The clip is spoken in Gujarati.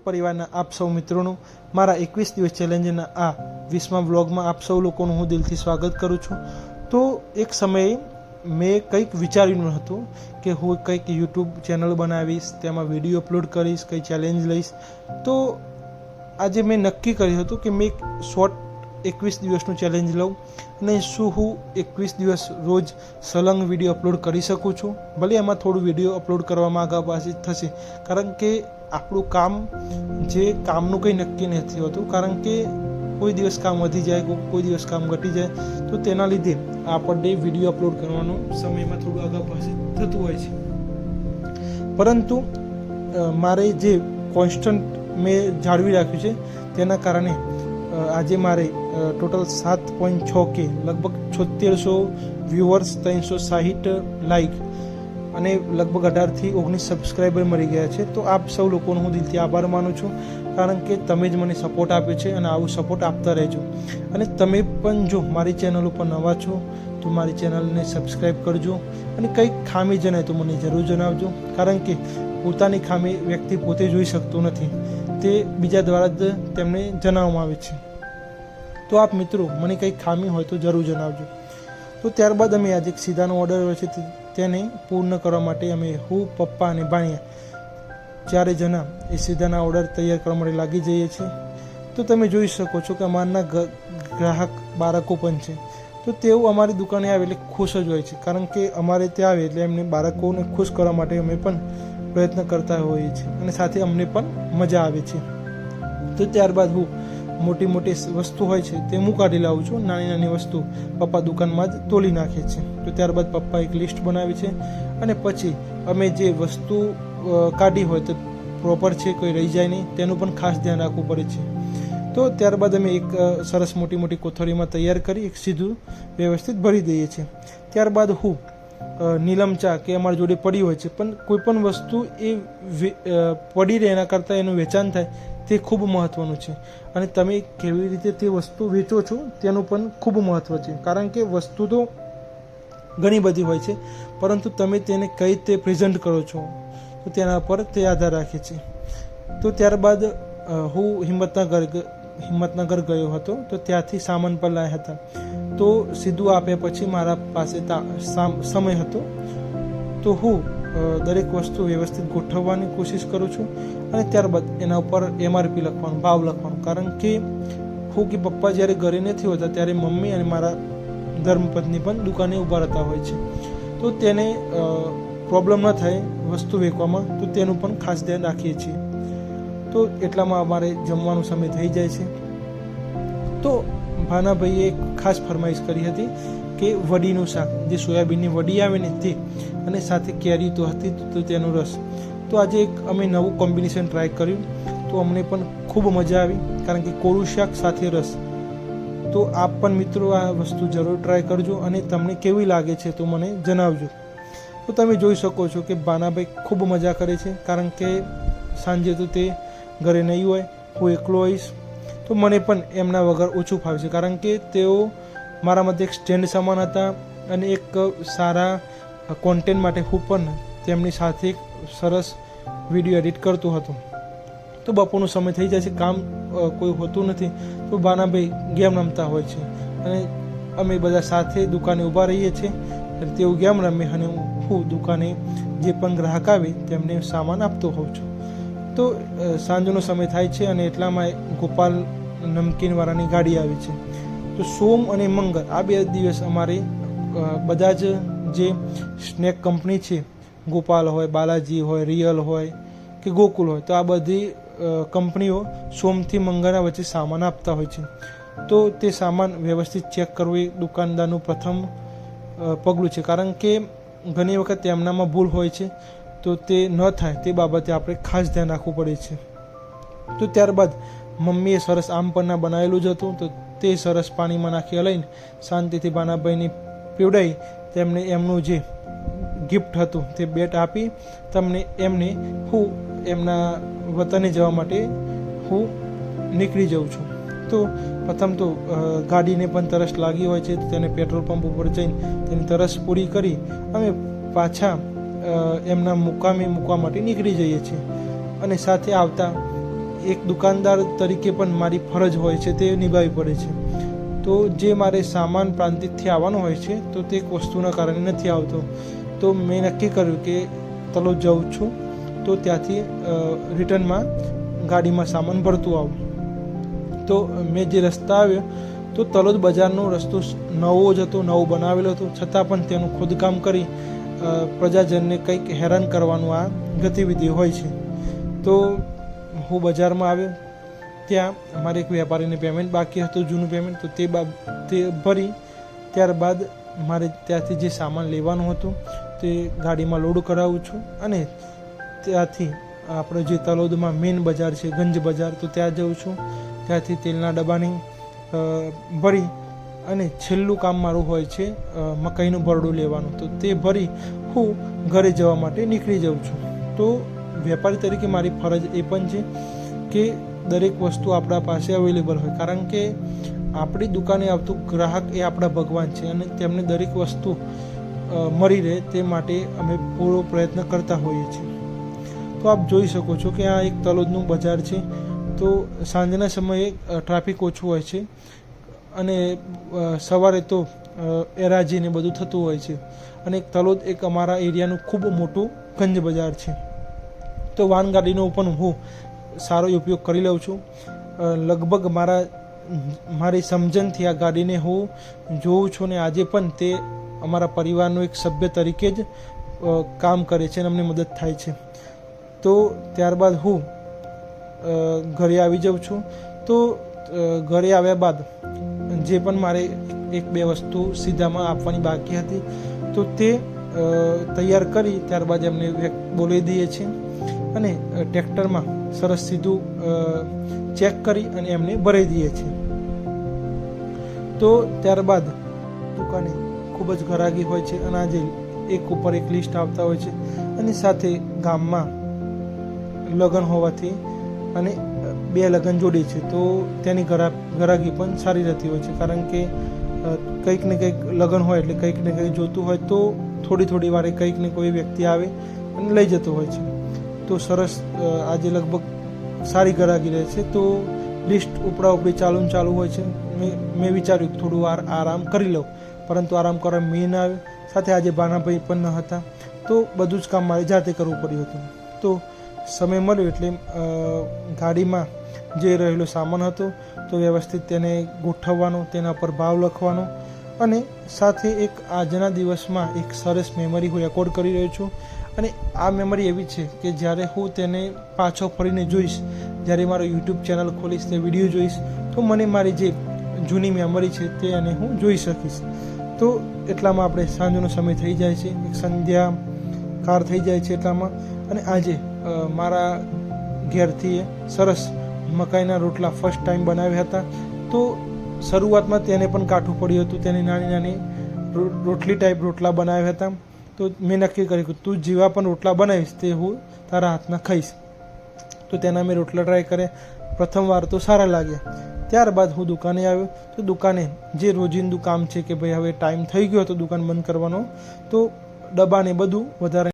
પરિવારના આપ સૌ મિત્રોનું મારા 21 દિવસ ચેલેન્જના આ 20મા વ્લોગમાં આપ સૌ લોકોનું હું દિલથી સ્વાગત કરું છું। તો એક સમયે મેં કંઈક વિચાર્યું હતું કે હું કંઈક યુટ્યુબ ચેનલ બનાવીશ, તેમાં વિડીયો અપલોડ કરીશ, કંઈ ચેલેન્જ લઈશ। તો આજે મેં નક્કી કર્યું હતું કે મેં શોર્ટ 21 દિવસનું ચેલેન્જ લઉં અને શું હું 21 દિવસ રોજ સલંગ વિડીયો અપલોડ કરી શકું છું। ભલે એમાં થોડું વિડીયો અપલોડ કરવામાં આગળ પાછી થશે, કારણ કે આપણું કામ જે કામનું કંઈ નક્કી નથી હોતું, કારણ કે કોઈ દિવસ કામ વધી જાય, કોઈ દિવસ કામ ઘટી જાય, તો તેના લીધે આપણને વિડીયો અપલોડ કરવાનું સમયમાં થોડું આગળ પાછળ થતું હોય છે। પરંતુ મારે જે કોન્સ્ટન્ટ મેં જાળવી રાખ્યું છે તેના કારણે આજે મારે ટોટલ 7.6K લગભગ 7600 વ્યુઅર્સ, 360 લાઇક અને લગભગ 18થી 19 સબસ્ક્રાઈબર મળી ગયા છે। તો આપ સૌ લોકોનો હું દિલથી આભાર માનું છું, કારણ કે તમે જ મને સપોર્ટ આપ્યો છે અને આવું સપોર્ટ આપતા રહેજો। અને તમે પણ જો મારી ચેનલ ઉપર નવા છો તો મારી ચેનલને સબસ્ક્રાઈબ કરજો અને કંઈક ખામી જણાય તો મને જરૂર જણાવજો, કારણ કે પોતાની ખામી વ્યક્તિ પોતે જોઈ શકતો નથી, તે બીજા દ્વારા જ તેમને જણાવવામાં આવે છે। તો આપ મિત્રો મને કંઈક ખામી હોય તો જરૂર જણાવજો। તો ત્યારબાદ અમે આજે એક સીધાનો ઓર્ડર હોય છે તેને પૂર્ણ કરવા માટે અમે હું, પપ્પા અને ભાણિયા 4 જણા એ સીધાના ઓર્ડર તૈયાર કરવા માટે લાગી જઈએ છીએ। તો તમે જોઈ શકો છો કે અમારના ગ્રાહક બાળકો પણ છે, તો તેઓ અમારી દુકાને આવે એટલે ખુશ જ હોય છે, કારણ કે અમારે ત્યાં આવે એટલે એમને બાળકોને ખુશ કરવા માટે અમે પણ પ્રયત્ન કરતા હોઈએ છીએ અને સાથે અમને પણ મજા આવે છે। તો ત્યારબાદ હું મોટી મોટી વસ્તુ હોય છે તે હું કાઢી લાવું છું, નાની નાની વસ્તુ પપ્પા દુકાનમાં જ તોલી નાખે છે। તો ત્યારબાદ પપ્પા એક લિસ્ટ બનાવી છે અને પછી અમે જે વસ્તુ કાઢી હોય તો પ્રોપર છે, કોઈ રહી જાય નહીં, તેનું પણ ખાસ ધ્યાન રાખવું પડે છે। તો ત્યારબાદ અમે એક સરસ મોટી મોટી કોથળીમાં તૈયાર કરી એક સીધું વ્યવસ્થિત ભરી દઈએ છીએ। ત્યારબાદ હું નીલમ ચા કે અમારી જોડે પડી હોય છે, પણ કોઈ પણ વસ્તુ એ પડી રહે એના કરતાં એનું વેચાણ થાય તે ખૂબ મહત્ત્વનું છે, અને તમે કેવી રીતે તે વસ્તુ વેચો છો તેનું પણ ખૂબ મહત્ત્વ છે, કારણ કે વસ્તુ તો ઘણી બધી હોય છે, પરંતુ તમે તેને કઈ રીતે પ્રેઝન્ટ કરો છો તો તેના પર તે આધાર રાખે છે। તો ત્યારબાદ હું હિંમતનગર ગયો હતો, તો ત્યાંથી સામાન પર લાવ્યા હતા। તો સીધું આપ્યા પછી મારા પાસે સમય હતો, તો હું દરેક વસ્તુ વ્યવસ્થિત ગોઠવવાની કોશિશ કરું છું અને ત્યારબાદ એના ઉપર MRP લખવાનું, ભાવ લખવાનું, કારણ કે હું કે પપ્પા જ્યારે ઘરે નથી હોતા ત્યારે મમ્મી અને મારા ધર્મપત્ની પણ દુકાને ઊભા રહેતા હોય છે, તો તેને પ્રોબ્લેમ ન થાય વસ્તુ વેચવામાં, તો તેનું પણ ખાસ ધ્યાન રાખીએ છીએ। તો એટલામાં અમારે જમવાનો સમય થઈ જાય છે। તો ભાનાભાઈએ એક ખાસ ફરમાઈશ કરી હતી કે વડીનું શાક, જે સોયાબીનની વડી આવે ને તે, અને સાથે કેરી તો હતી તો તેનો રસ। તો આજે એક અમે નવું કોમ્બિનેશન ટ્રાય કર્યું, તો અમને પણ ખૂબ મજા આવી, કારણ કે કોરું શાક સાથે રસ। તો આપ પણ મિત્રો આ વસ્તુ જરૂર ટ્રાય કરજો અને તમને કેવી લાગે છે તો મને જણાવજો। તો તમે જોઈ શકો છો કે ભાનાભાઈ ખૂબ મજા કરે છે, કારણ કે સાંજે તો તે ઘરે નહીં હોય, હું એકલો હોઈશ, તો મને પણ એમના વગર ઓછું ફાવે છે, કારણ કે તેઓ મારા માટે એક સ્ટેન્ડ સમાન હતા અને એક સારા કોન્ટેન્ટ માટે હું પણ તેમની સાથે એક સરસ વિડીયો એડિટ કરતો હતો। તો બપોરનો સમય થઈ જાય છે, કામ કોઈ હોતું નથી, તો ભાનાભાઈ ગેમ રમતા હોય છે અને અમે બધા સાથે દુકાને ઊભા રહીએ છીએ અને તેઓ ગેમ રમે અને હું દુકાને જે પણ ગ્રાહક આવે તેમને સામાન આપતો હોઉં છું। તો સાંજનો સમય થાય છે અને એટલામાં ગોપાલ નમકીનવાળાની ગાડી આવી છે। તો સોમ અને મંગળ આ 2 દિવસ અમારે બધા જ જે સ્નેક કંપની છે, ગોપાલ હોય, બાલાજી હોય, રિયલ હોય કે ગોકુલ હોય, તો આ બધી કંપનીઓ સોમથી મંગળના વચ્ચે સામાન આપતા હોય છે। તો તે સામાન વ્યવસ્થિત ચેક કરવું એ દુકાનદારનું પ્રથમ પગલું છે, કારણ કે ઘણી વખત તેમનામાં ભૂલ હોય છે, તો તે ન થાય તે બાબતે આપણે ખાસ ધ્યાન રાખવું પડે છે। તો ત્યારબાદ મમ્મીએ સરસ આમ પન્ના બનાવેલું જ હતું, તો તે સરસ પાણીમાં નાખી હલાઈને શાંતિથી ભાનાભાઈને પીવડાવી તેમને એમનું જે ગિફ્ટ હતું તે બેટ આપી એમને હું એમના વતને જવા માટે હું નીકળી જાઉં છું। તો પ્રથમ તો ગાડીને પણ તરસ લાગી હોય છે, તો તેને પેટ્રોલ પંપ ઉપર જઈને તેની તરસ પૂરી કરી અમે પાછા એમના મુકામે મૂકવા માટે નીકળી જઈએ છીએ। અને સાથે આવતા એક દુકાનદાર તરીકે પણ મારી ફરજ હોય છે તે નિભાવવી પડે છે. તો જે મારે સામાન પ્રાંતિજથી આવવાનો હોય છે તો તે એક વસ્તુના કારણે નથી આવતો. તો મેં નક્કી કર્યું કે તલોદ જાઉં છું તો ત્યાંથી રિટર્નમાં ગાડીમાં સામાન ભરતું આવું. તો મેં જે રસ્તા આવ્યો તો તલોદ બજારનો રસ્તો નવો જ હતો, નવો બનાવેલો હતો, છતાં પણ તેનું ખોદકામ કરી પ્રજાજનને કંઈક હેરાન કરવાનું આ ગતિવિધિ હોય છે. તો હું બજારમાં આવ્યો, ત્યાં અમારે એક વેપારીને પેમેન્ટ બાકી હતું, જૂનું પેમેન્ટ, તો તે ભરી ત્યારબાદ મારે ત્યાંથી જે સામાન લેવાનું હતું તે ગાડીમાં લોડ કરાવું છું અને ત્યાંથી આપણે જે તલોદમાં મેઇન બજાર છે ગંજ બજાર, તો ત્યાં જાઉં છું. ત્યાંથી તેલના ડબ્બાની ભરી અને છેલ્લું કામ મારું હોય છે મકાઈનું ભરડું લેવાનું, તો તે ભરી હું ઘરે જવા માટે નીકળી જાઉં છું. તો વેપારી તરીકે મારી ફરજ એ પણ છે કે દરેક વસ્તુ આપણા પાસે અવેલેબલ હોય, કારણ કે આપણી દુકાને આવતું ગ્રાહક એ આપણા ભગવાન છે અને તેમને દરેક વસ્તુ મળી રહે તે માટે અમે પૂરો પ્રયત્ન કરતા હોઈએ છીએ. તો આપ જોઈ શકો છો કે આ એક તલોદનું બજાર છે. તો સાંજના સમયે ટ્રાફિક ઓછું હોય છે અને સવારે તો એરાજીને બધું થતું હોય છે. અને તલોદ એક અમારા એરિયાનું ખૂબ મોટું ગંજ બજાર છે. તો વાહન ગાડીનો પણ હું સારો ઉપયોગ કરી લઉં છું. લગભગ મારી સમજણથી આ ગાડીને હું જોઉં છું ને આજે પણ તે અમારા પરિવારનો એક સભ્ય તરીકે જ કામ કરે છે અને અમને મદદ થાય છે. તો ત્યારબાદ હું ઘરે આવી જાઉં છું. તો ઘરે આવ્યા બાદ જે પણ મારે એક બે વસ્તુ સીધામાં આપવાની બાકી હતી તો તે તૈયાર કરી ત્યારબાદ એમને બોલાવી દઈએ છીએ અને ટ્રેક્ટરમાં સરસ સીધું ચેક કરી અને એમને ભરાઈ દઈએ છીએ. તો ત્યારબાદ દુકાને ખૂબ જ ઘરાગી હોય છે અને આજે એક ઉપર એક લિસ્ટ આવતા હોય છે અને સાથે ગામમાં લગ્ન હોવાથી અને 2 લગ્ન જોડી છે તો તેની ઘરાગી પણ સારી રહેતી હોય છે, કારણ કે કંઈક ને કંઈક લગ્ન હોય એટલે કંઈક ને કંઈક જોતું હોય તો થોડી વારે કંઈક ને કોઈ વ્યક્તિ આવે અને લઈ જતો હોય છે. તો સરસ આજે લગભગ સારી ઘરાગી રહે છે. તો લિસ્ટ ઉપડા ઉપડી ચાલુ હોય છે. મેં વિચાર્યું થોડું વાર આરામ કરી લઉં, પરંતુ આરામ કરવા મેં ના આવ્યો. સાથે આજે ભાનાભાઈ પણ ન હતા તો બધું જ કામ મારે જાતે કરવું પડ્યું હતું. તો સમય મળ્યો એટલે ગાડીમાં જે રહેલો સામાન હતો તો વ્યવસ્થિત તેને ગોઠવવાનો, તેના પર ભાવ લખવાનો અને સાથે એક આજના દિવસમાં એક સરસ મેમરી હું રેકોર્ડ કરી રહ્યો છું. અને આ મેમરી એવી છે કે જ્યારે હું તેને પાછો ફરીને જોઈશ, જ્યારે મારો યુટ્યુબ ચેનલ ખોલીશ, તે વિડીયો જોઈશ તો મને મારી જે જૂની મેમરી છે તે એને હું જોઈ શકીશ. તો એટલામાં આપણે સાંજનો સમય થઈ જાય છે, એક સંધ્યા કાર થઈ જાય છે એટલામાં. અને આજે મારા ઘેરથી સરસ મકાઈના રોટલા ફર્સ્ટ ટાઈમ બનાવ્યા હતા. તો શરૂઆતમાં તેને પણ કાઠું પડ્યું હતું, તેને નાની રોટલી ટાઈપ રોટલા બનાવ્યા હતા. તો મેં નક્કી કર્યું કે તું જેવા પણ રોટલા બનાવીશ તે હું તારા હાથના ખાઈશ. તો તેના મેં રોટલા ટ્રાય કર્યા. પ્રથમ વાર તો સારા લાગ્યા. ત્યારબાદ હું દુકાને આવ્યો. તો દુકાને જે રોજિંદું કામ છે કે ભાઈ હવે ટાઈમ થઈ ગયો હતો દુકાન બંધ કરવાનો, તો ડબ્બાને બધું વધારે